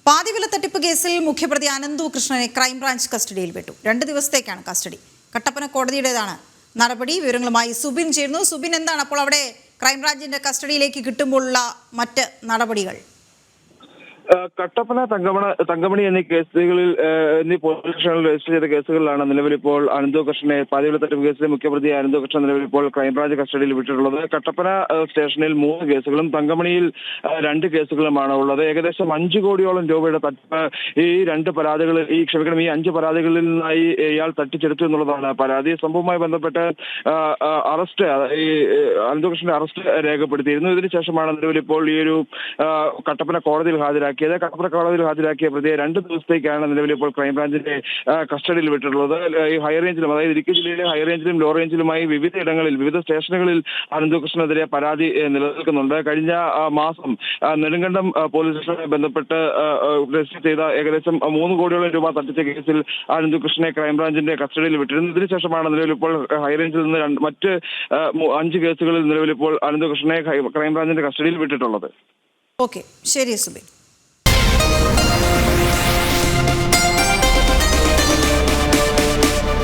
പാതിവില തട്ടിപ്പ് കേസിൽ മുഖ്യപ്രതി അനന്തു കൃഷ്ണനെ ക്രൈംബ്രാഞ്ച് കസ്റ്റഡിയിൽ വിട്ടു. 2 ദിവസത്തേക്കാണ് കസ്റ്റഡി. കട്ടപ്പന കോടതിയുടേതാണ് നടപടി. വിവരങ്ങളുമായി സുബിൻ ചേരുന്നു. സുബിൻ, എന്താണ് അപ്പോൾ അവിടെ ക്രൈംബ്രാഞ്ചിന്റെ കസ്റ്റഡിയിലേക്ക് കിട്ടുമ്പോഴുള്ള മറ്റ് നടപടികൾ? കട്ടപ്പന തങ്കമണി എന്നീ കേസുകളിൽ പോലീസ് സ്റ്റേഷനിൽ രജിസ്റ്റർ ചെയ്ത കേസുകളിലാണ് നിലവിലിപ്പോൾ അനന്തു കൃഷ്ണനെ പാതിവില തട്ടിപ്പ് കേസിലെ മുഖ്യപ്രതി അനന്തു കൃഷ്ണൻ നിലവിലിപ്പോൾ ക്രൈംബ്രാഞ്ച് കസ്റ്റഡിയിൽ വിട്ടിട്ടുള്ളത്. കട്ടപ്പന സ്റ്റേഷനിൽ 3 കേസുകളും തങ്കമണിയിൽ 2 കേസുകളുമാണ് ഉള്ളത്. ഏകദേശം 5 കോടിയോളം രൂപയുടെ തട്ടിപ്പ് ഈ 5 പരാതികളിൽ നിന്നായി ഇയാൾ തട്ടിച്ചെടുത്തു എന്നുള്ളതാണ് പരാതി. സംഭവവുമായി ബന്ധപ്പെട്ട് ഈ അനന്തു കൃഷ്ണന്റെ അറസ്റ്റ് രേഖപ്പെടുത്തിയിരുന്നു. ഇതിനുശേഷമാണ് നിലവിലിപ്പോൾ ഈ ഒരു കട്ടപ്പന കോടതിയിൽ ഹാജരാക്കിയ പ്രതിയെ 2 ദിവസത്തേക്കാണ് നിലവിലിപ്പോൾ ക്രൈംബ്രാഞ്ചിന്റെ കസ്റ്റഡിയിൽ വിട്ടിട്ടുള്ളത്. ഈ ഹൈറേഞ്ചിലും, അതായത് ഇടുക്കി ജില്ലയിലെ ഹൈറേഞ്ചിലും ലോ റേഞ്ചിലുമായി വിവിധ സ്റ്റേഷനുകളിൽ അനന്തു കൃഷ്ണനെതിരെ പരാതി നിലനിൽക്കുന്നുണ്ട്. കഴിഞ്ഞ മാസം നെടുങ്കണ്ടം പോലീസ് സ്റ്റേഷനുമായി ബന്ധപ്പെട്ട് രജിസ്റ്റർ ചെയ്ത ഏകദേശം 3 കോടിയോളം രൂപ തട്ടിച്ച കേസിൽ അനന്തു കൃഷ്ണനെ ക്രൈംബ്രാഞ്ചിന്റെ കസ്റ്റഡിയിൽ വിട്ടിരുന്നു. ഇതിനുശേഷമാണ് നിലവിലിപ്പോൾ ഹൈറേഞ്ചിൽ നിന്ന് മറ്റ് 5 കേസുകളിൽ നിലവിലിപ്പോൾ അനന്തു കൃഷ്ണനെ ക്രൈംബ്രാഞ്ചിന്റെ കസ്റ്റഡിയിൽ വിട്ടിട്ടുള്ളത്. ഓക്കെ, ശരി സുബിൻ.